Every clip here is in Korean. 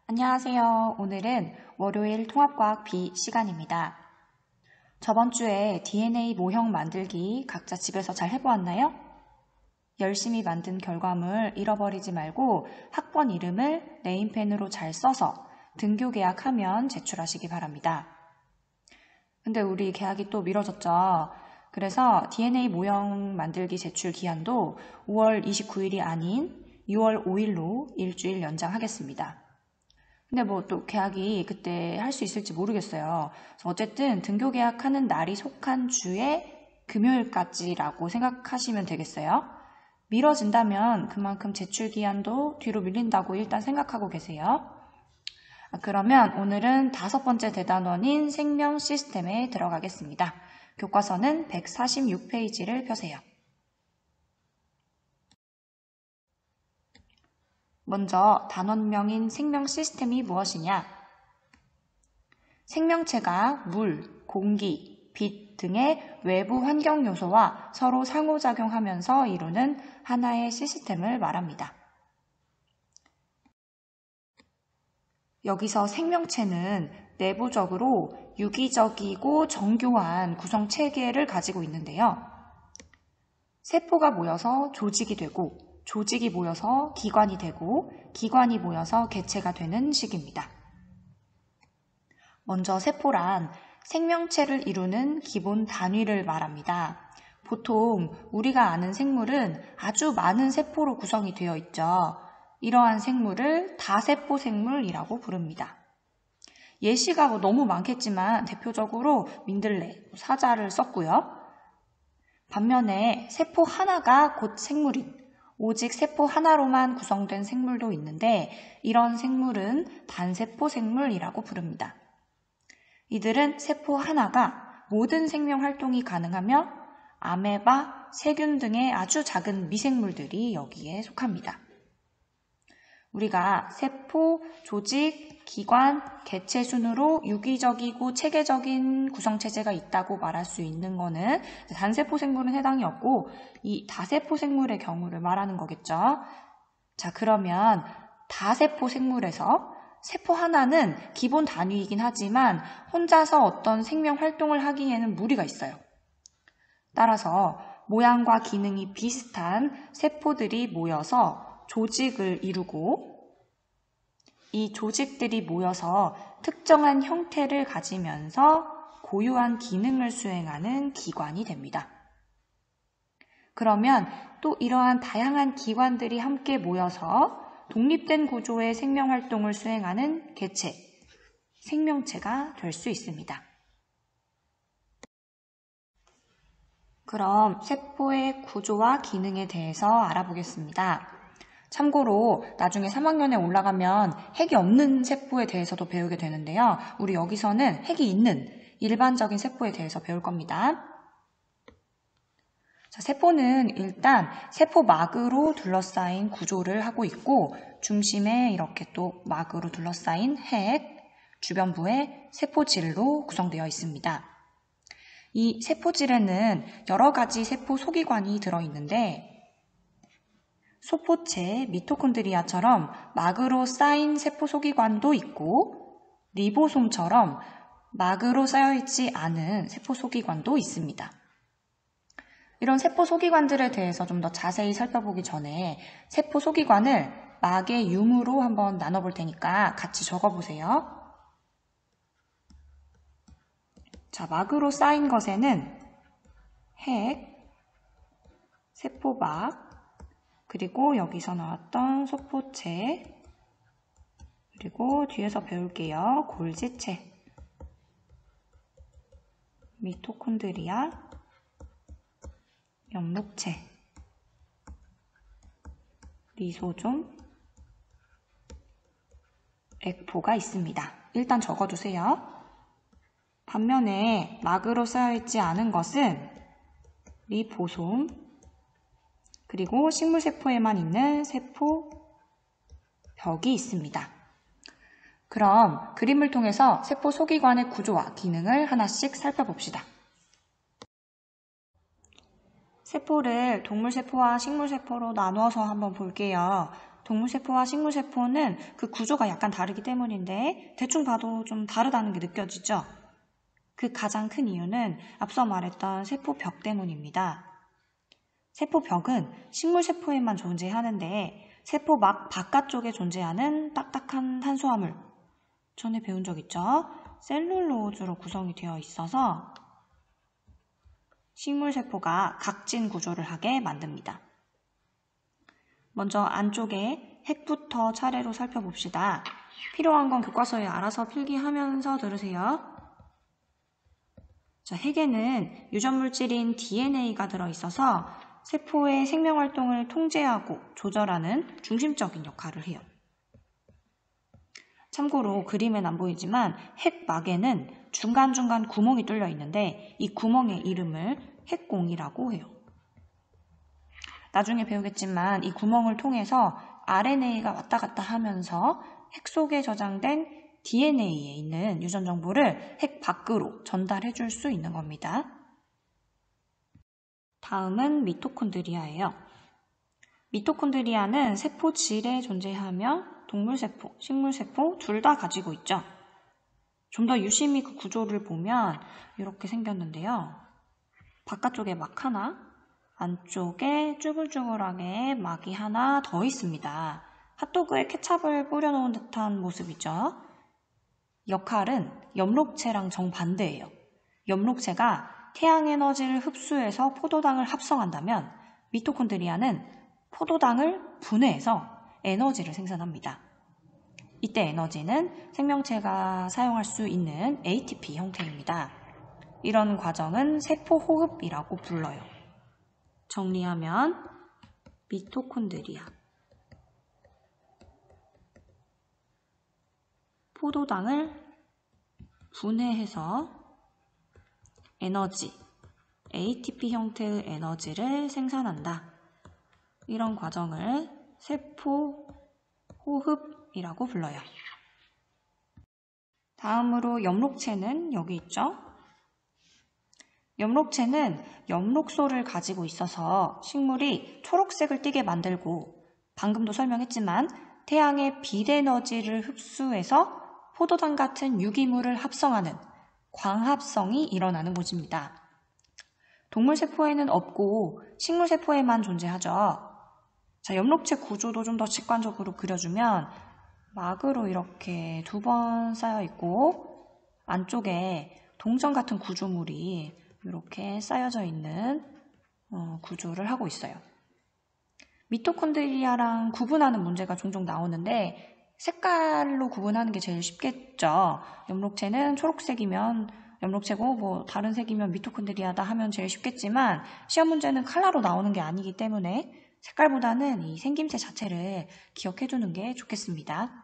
안녕하세요. 오늘은 월요일 통합과학 B 시간입니다. 저번 주에 DNA 모형 만들기 각자 집에서 잘 해보았나요? 열심히 만든 결과물 잃어버리지 말고 학번 이름을 네임펜으로 잘 써서 등교 계약하면 제출하시기 바랍니다. 근데 우리 계약이 또 미뤄졌죠. 그래서 DNA 모형 만들기 제출 기한도 5월 29일이 아닌 6월 5일로 일주일 연장하겠습니다. 근데 뭐 또 계약이 그때 할 수 있을지 모르겠어요. 그래서 어쨌든 등교 계약하는 날이 속한 주에 금요일까지라고 생각하시면 되겠어요. 미뤄진다면 그만큼 제출 기한도 뒤로 밀린다고 일단 생각하고 계세요. 그러면 오늘은 5번째 대단원인 생명 시스템에 들어가겠습니다. 교과서는 146페이지를 펴세요. 먼저 단원명인 생명 시스템이 무엇이냐? 생명체가 물, 공기, 빛 등의 외부 환경 요소와 서로 상호작용하면서 이루는 하나의 시스템을 말합니다. 여기서 생명체는 내부적으로 유기적이고 정교한 구성 체계를 가지고 있는데요. 세포가 모여서 조직이 되고 조직이 모여서 기관이 되고 기관이 모여서 개체가 되는 식입니다. 먼저 세포란 생명체를 이루는 기본 단위를 말합니다. 보통 우리가 아는 생물은 아주 많은 세포로 구성이 되어 있죠. 이러한 생물을 다세포 생물이라고 부릅니다. 예시가 너무 많겠지만 대표적으로 민들레, 사자를 썼고요. 반면에 세포 하나가 곧 생물인 오직 세포 하나로만 구성된 생물도 있는데 이런 생물은 단세포 생물이라고 부릅니다. 이들은 세포 하나가 모든 생명 활동이 가능하며 아메바, 세균 등의 아주 작은 미생물들이 여기에 속합니다. 우리가 세포, 조직, 기관, 개체 순으로 유기적이고 체계적인 구성체제가 있다고 말할 수 있는 것은 단세포 생물은 해당이 없고 이 다세포 생물의 경우를 말하는 거겠죠. 자, 그러면 다세포 생물에서 세포 하나는 기본 단위이긴 하지만 혼자서 어떤 생명 활동을 하기에는 무리가 있어요. 따라서 모양과 기능이 비슷한 세포들이 모여서 조직을 이루고 이 조직들이 모여서 특정한 형태를 가지면서 고유한 기능을 수행하는 기관이 됩니다. 그러면 또 이러한 다양한 기관들이 함께 모여서 독립된 구조의 생명활동을 수행하는 개체, 생명체가 될 수 있습니다. 그럼 세포의 구조와 기능에 대해서 알아보겠습니다. 참고로 나중에 3학년에 올라가면 핵이 없는 세포에 대해서도 배우게 되는데요. 우리 여기서는 핵이 있는 일반적인 세포에 대해서 배울 겁니다. 자, 세포는 일단 세포막으로 둘러싸인 구조를 하고 있고 중심에 이렇게 또 막으로 둘러싸인 핵, 주변부에 세포질로 구성되어 있습니다. 이 세포질에는 여러 가지 세포 소기관이 들어있는데 소포체, 미토콘드리아처럼 막으로 쌓인 세포 소기관도 있고 리보솜처럼 막으로 쌓여있지 않은 세포 소기관도 있습니다. 이런 세포 소기관들에 대해서 좀 더 자세히 살펴보기 전에 세포 소기관을 막의 융으로 한번 나눠볼 테니까 같이 적어보세요. 자, 막으로 쌓인 것에는 핵, 세포막, 그리고 여기서 나왔던 소포체, 그리고 뒤에서 배울게요. 골지체, 미토콘드리아, 연목체, 리소좀, 액포가 있습니다. 일단 적어두세요. 반면에 막으로 쌓여있지 않은 것은 리보솜, 그리고 식물세포에만 있는 세포벽이 있습니다. 그럼 그림을 통해서 세포 소기관의 구조와 기능을 하나씩 살펴봅시다. 세포를 동물세포와 식물세포로 나누어서 한번 볼게요. 동물세포와 식물세포는 그 구조가 약간 다르기 때문인데 대충 봐도 좀 다르다는 게 느껴지죠? 그 가장 큰 이유는 앞서 말했던 세포벽 때문입니다. 세포벽은 식물세포에만 존재하는데 세포막 바깥쪽에 존재하는 딱딱한 탄수화물, 전에 배운 적 있죠? 셀룰로즈로 구성이 되어 있어서 식물세포가 각진 구조를 하게 만듭니다. 먼저 안쪽에 핵부터 차례로 살펴봅시다. 필요한 건 교과서에 알아서 필기하면서 들으세요. 자, 핵에는 유전물질인 DNA가 들어있어서 세포의 생명활동을 통제하고 조절하는 중심적인 역할을 해요. 참고로 그림엔 안 보이지만 핵막에는 중간중간 구멍이 뚫려 있는데 이 구멍의 이름을 핵공이라고 해요. 나중에 배우겠지만 이 구멍을 통해서 RNA가 왔다 갔다 하면서 핵 속에 저장된 DNA에 있는 유전 정보를 핵 밖으로 전달해 줄 수 있는 겁니다. 다음은 미토콘드리아예요. 미토콘드리아는 세포질에 존재하며 동물세포, 식물세포 둘 다 가지고 있죠. 좀 더 유심히 그 구조를 보면 이렇게 생겼는데요. 바깥쪽에 막 하나, 안쪽에 쭈글쭈글하게 막이 하나 더 있습니다. 핫도그에 케찹을 뿌려놓은 듯한 모습이죠. 역할은 엽록체랑 정반대예요. 엽록체가 태양 에너지를 흡수해서 포도당을 합성한다면 미토콘드리아는 포도당을 분해해서 에너지를 생산합니다. 이때 에너지는 생명체가 사용할 수 있는 ATP 형태입니다. 이런 과정은 세포호흡이라고 불러요. 정리하면 미토콘드리아, 포도당을 분해해서 에너지, ATP 형태의 에너지를 생산한다. 이런 과정을 세포호흡이라고 불러요. 다음으로 엽록체는 여기 있죠. 엽록체는 엽록소를 가지고 있어서 식물이 초록색을 띠게 만들고 방금도 설명했지만 태양의 빛에너지를 흡수해서 포도당 같은 유기물을 합성하는 광합성이 일어나는 곳입니다. 동물세포에는 없고 식물세포에만 존재하죠. 자, 엽록체 구조도 좀 더 직관적으로 그려주면 막으로 이렇게 2번 쌓여 있고 안쪽에 동전 같은 구조물이 이렇게 쌓여져 있는 구조를 하고 있어요. 미토콘드리아랑 구분하는 문제가 종종 나오는데 색깔로 구분하는 게 제일 쉽겠죠. 엽록체는 초록색이면 엽록체고 뭐 다른 색이면 미토콘드리아다 하면 제일 쉽겠지만 시험 문제는 컬러로 나오는 게 아니기 때문에 색깔보다는 이 생김새 자체를 기억해 두는 게 좋겠습니다.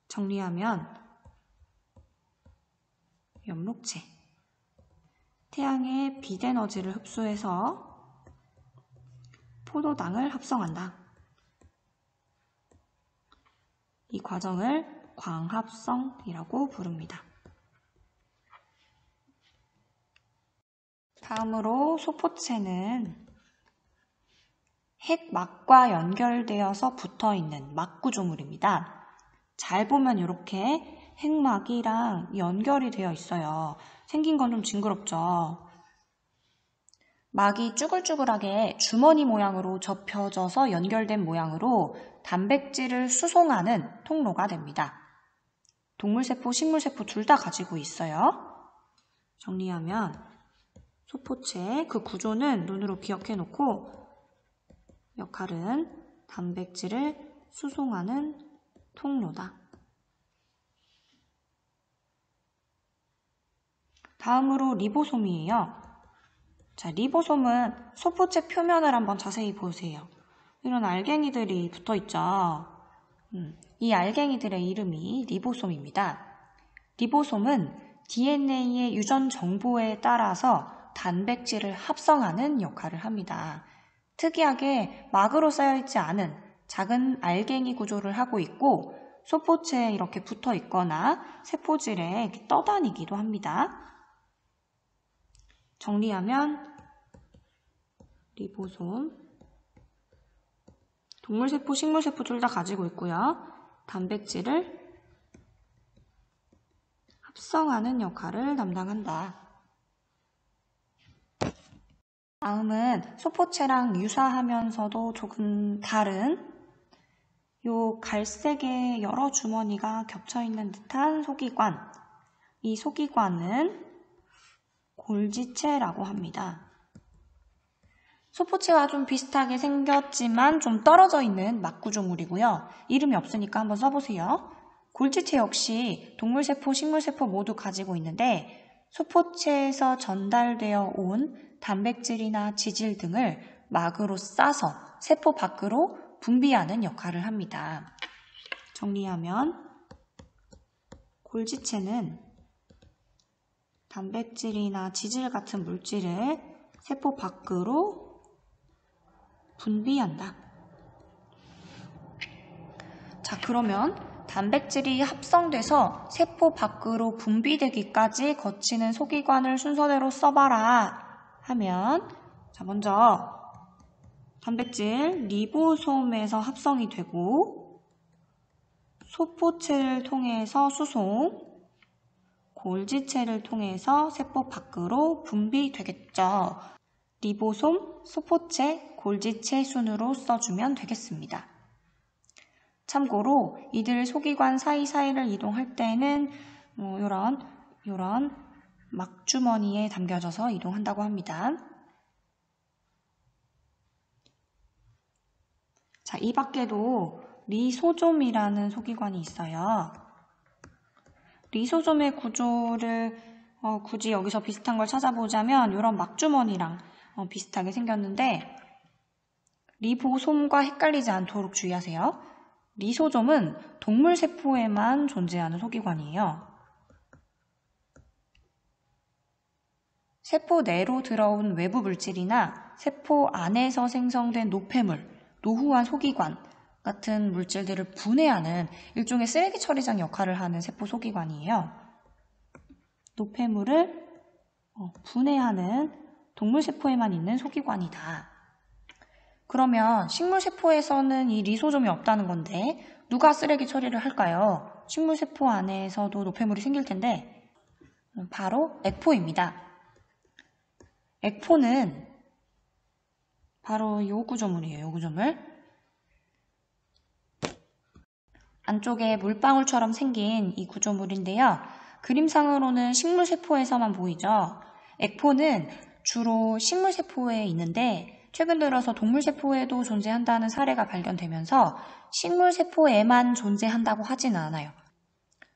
정리하면 엽록체, 태양의 빛에너지를 흡수해서 포도당을 합성한다. 이 과정을 광합성이라고 부릅니다. 다음으로 소포체는 핵막과 연결되어서 붙어있는 막구조물입니다. 잘 보면 이렇게 핵막이랑 연결이 되어 있어요. 생긴 건 좀 징그럽죠. 막이 쭈글쭈글하게 주머니 모양으로 접혀져서 연결된 모양으로 단백질을 수송하는 통로가 됩니다. 동물세포, 식물세포 둘 다 가지고 있어요. 정리하면 소포체, 그 구조는 눈으로 기억해 놓고 역할은 단백질을 수송하는 통로다. 다음으로 리보솜이에요. 자, 리보솜은 소포체 표면을 한번 자세히 보세요. 이런 알갱이들이 붙어 있죠. 이 알갱이들의 이름이 리보솜입니다. 리보솜은 DNA의 유전 정보에 따라서 단백질을 합성하는 역할을 합니다. 특이하게 막으로 쌓여있지 않은 작은 알갱이 구조를 하고 있고 소포체에 이렇게 붙어 있거나 세포질에 떠다니기도 합니다. 정리하면 리보솜, 동물세포, 식물세포 둘 다 가지고 있고요. 단백질을 합성하는 역할을 담당한다. 다음은 소포체랑 유사하면서도 조금 다른 요 갈색의 여러 주머니가 겹쳐있는 듯한 소기관. 이 소기관은 골지체라고 합니다. 소포체와 좀 비슷하게 생겼지만 좀 떨어져 있는 막구조물이고요. 이름이 없으니까 한번 써보세요. 골지체 역시 동물세포, 식물세포 모두 가지고 있는데 소포체에서 전달되어 온 단백질이나 지질 등을 막으로 싸서 세포 밖으로 분비하는 역할을 합니다. 정리하면 골지체는 단백질이나 지질 같은 물질을 세포 밖으로 분비한다. 자, 그러면 단백질이 합성돼서 세포 밖으로 분비되기까지 거치는 소기관을 순서대로 써봐라 하면, 자, 먼저 단백질 리보솜에서 합성이 되고 소포체를 통해서 수송, 골지체를 통해서 세포 밖으로 분비되겠죠. 리보솜, 소포체, 골지체 순으로 써주면 되겠습니다. 참고로 이들 소기관 사이사이를 이동할 때는 이런 막주머니에 담겨져서 이동한다고 합니다. 자, 이 밖에도 리소좀이라는 소기관이 있어요. 리소좀의 구조를 굳이 여기서 비슷한 걸 찾아보자면 이런 막주머니랑 비슷하게 생겼는데 리보솜과 헷갈리지 않도록 주의하세요. 리소좀은 동물세포에만 존재하는 소기관이에요. 세포 내로 들어온 외부 물질이나 세포 안에서 생성된 노폐물, 노후한 소기관 같은 물질들을 분해하는 일종의 쓰레기 처리장 역할을 하는 세포 소기관이에요. 노폐물을 분해하는 동물세포에만 있는 소기관이다. 그러면 식물세포에서는 이 리소좀이 없다는 건데 누가 쓰레기 처리를 할까요? 식물세포 안에서도 노폐물이 생길 텐데 바로 액포입니다. 액포는 바로 이 구조물이에요. 이 구조물. 안쪽에 물방울처럼 생긴 이 구조물인데요. 그림상으로는 식물세포에서만 보이죠. 액포는 주로 식물세포에 있는데 최근 들어서 동물세포에도 존재한다는 사례가 발견되면서 식물세포에만 존재한다고 하지는 않아요.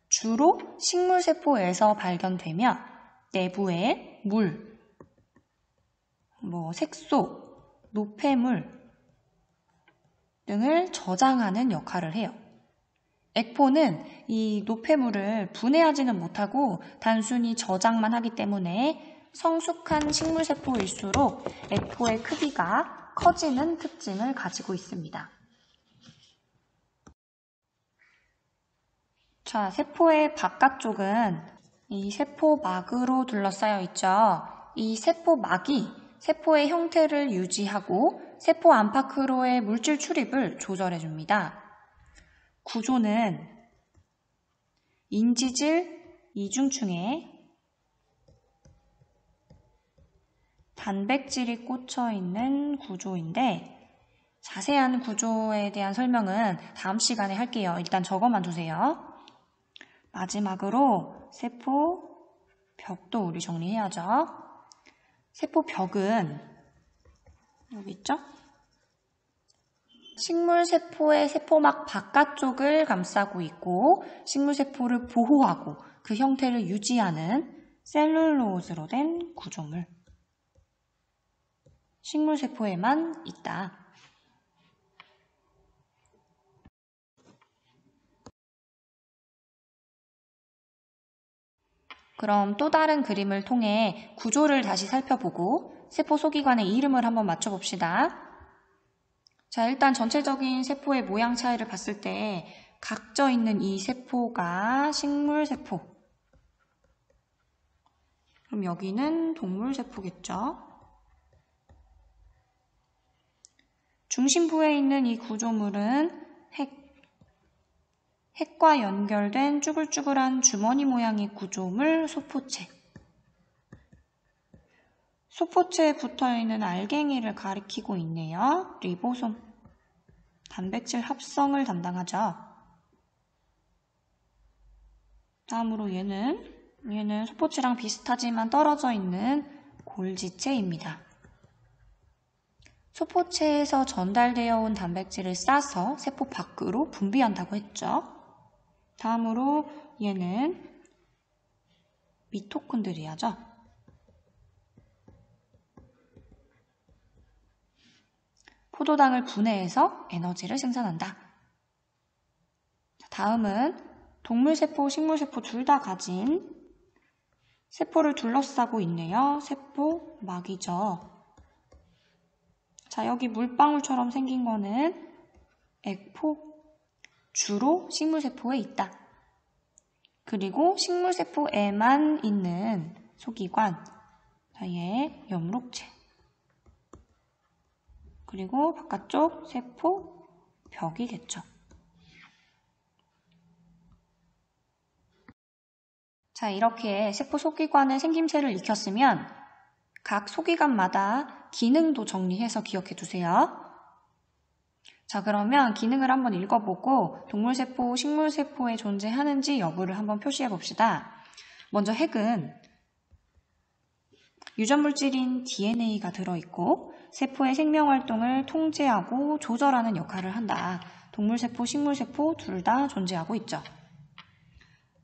주로 식물세포에서 발견되며 내부에 물, 색소, 노폐물 등을 저장하는 역할을 해요. 액포는 이 노폐물을 분해하지는 못하고 단순히 저장만 하기 때문에 성숙한 식물세포일수록 액포의 크기가 커지는 특징을 가지고 있습니다. 자, 세포의 바깥쪽은 이 세포막으로 둘러싸여 있죠. 이 세포막이 세포의 형태를 유지하고 세포 안팎으로의 물질 출입을 조절해줍니다. 구조는 인지질 이중층에 단백질이 꽂혀있는 구조인데 자세한 구조에 대한 설명은 다음 시간에 할게요. 일단 저것만 두세요. 마지막으로 세포 벽도 우리 정리해야죠. 세포 벽은 여기 있죠? 식물세포의 세포막 바깥쪽을 감싸고 있고 식물세포를 보호하고 그 형태를 유지하는 셀룰로즈로 된 구조물. 식물세포에만 있다. 그럼 또 다른 그림을 통해 구조를 다시 살펴보고 세포 소기관의 이름을 한번 맞춰봅시다. 자, 일단 전체적인 세포의 모양 차이를 봤을 때 각져 있는 이 세포가 식물세포. 그럼 여기는 동물세포겠죠? 중심부에 있는 이 구조물은 핵과 연결된 쭈글쭈글한 주머니 모양의 구조물 소포체. 소포체에 붙어있는 알갱이를 가리키고 있네요. 리보솜. 단백질 합성을 담당하죠. 다음으로 얘는 소포체랑 비슷하지만 떨어져 있는 골지체입니다. 소포체에서 전달되어 온 단백질을 싸서 세포 밖으로 분비한다고 했죠. 다음으로 얘는 미토콘드리아죠. 포도당을 분해해서 에너지를 생산한다. 다음은 동물세포, 식물세포 둘 다 가진 세포를 둘러싸고 있네요. 세포막이죠. 자, 여기 물방울처럼 생긴 거는 액포, 주로 식물세포에 있다. 그리고 식물세포에만 있는 소기관, 얘 염록체. 그리고 바깥쪽 세포 벽이겠죠. 자, 이렇게 세포 소기관의 생김새를 익혔으면 각 소기관마다 기능도 정리해서 기억해 두세요. 자, 그러면 기능을 한번 읽어보고 동물세포, 식물세포에 존재하는지 여부를 한번 표시해 봅시다. 먼저 핵은 유전물질인 DNA가 들어있고 세포의 생명활동을 통제하고 조절하는 역할을 한다. 동물세포, 식물세포 둘 다 존재하고 있죠.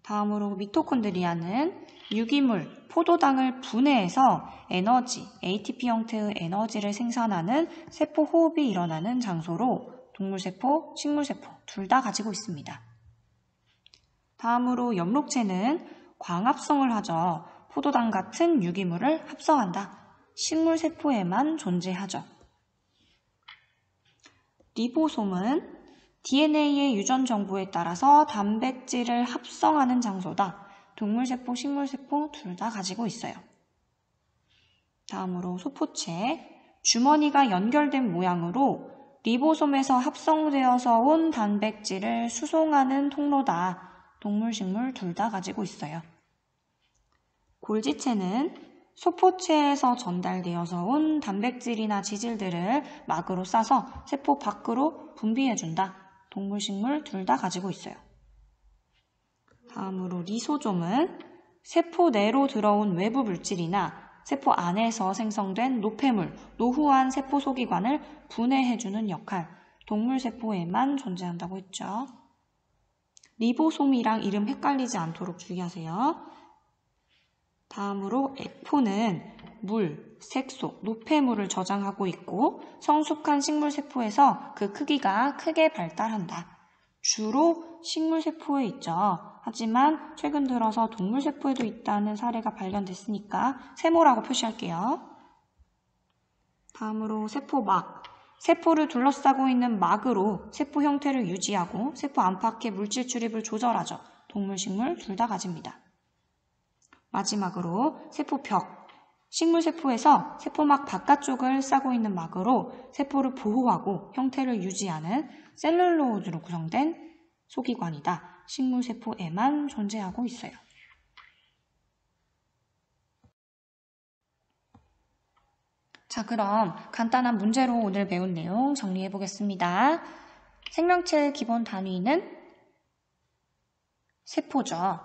다음으로 미토콘드리아는 유기물, 포도당을 분해해서 에너지, ATP 형태의 에너지를 생산하는 세포 호흡이 일어나는 장소로 동물세포, 식물세포 둘 다 가지고 있습니다. 다음으로 염록체는 광합성을 하죠. 포도당 같은 유기물을 합성한다. 식물세포에만 존재하죠. 리보솜은 DNA의 유전 정보에 따라서 단백질을 합성하는 장소다. 동물세포, 식물세포 둘 다 가지고 있어요. 다음으로 소포체, 주머니가 연결된 모양으로 리보솜에서 합성되어서 온 단백질을 수송하는 통로다. 동물, 식물 둘 다 가지고 있어요. 골지체는 소포체에서 전달되어서 온 단백질이나 지질들을 막으로 싸서 세포 밖으로 분비해준다. 동물, 식물 둘 다 가지고 있어요. 다음으로 리소좀은 세포 내로 들어온 외부 물질이나 세포 안에서 생성된 노폐물, 노후한 세포 소기관을 분해해주는 역할, 동물 세포에만 존재한다고 했죠. 리보솜이랑 이름 헷갈리지 않도록 주의하세요. 다음으로 액포는 물, 색소, 노폐물을 저장하고 있고 성숙한 식물세포에서 그 크기가 크게 발달한다. 주로 식물세포에 있죠. 하지만 최근 들어서 동물세포에도 있다는 사례가 발견됐으니까 세모라고 표시할게요. 다음으로 세포막. 세포를 둘러싸고 있는 막으로 세포 형태를 유지하고 세포 안팎의 물질 출입을 조절하죠. 동물, 식물 둘 다 가집니다. 마지막으로 세포벽. 식물세포에서 세포막 바깥쪽을 싸고 있는 막으로 세포를 보호하고 형태를 유지하는 셀룰로즈로 구성된 소기관이다. 식물세포에만 존재하고 있어요. 자, 그럼 간단한 문제로 오늘 배운 내용 정리해 보겠습니다. 생명체의 기본 단위는 세포죠.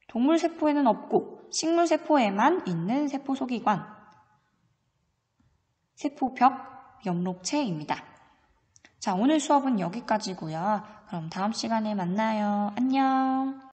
동물세포에는 없고 식물세포에만 있는 세포 소기관, 세포벽, 염록체입니다. 자, 오늘 수업은 여기까지고요. 그럼 다음 시간에 만나요. 안녕.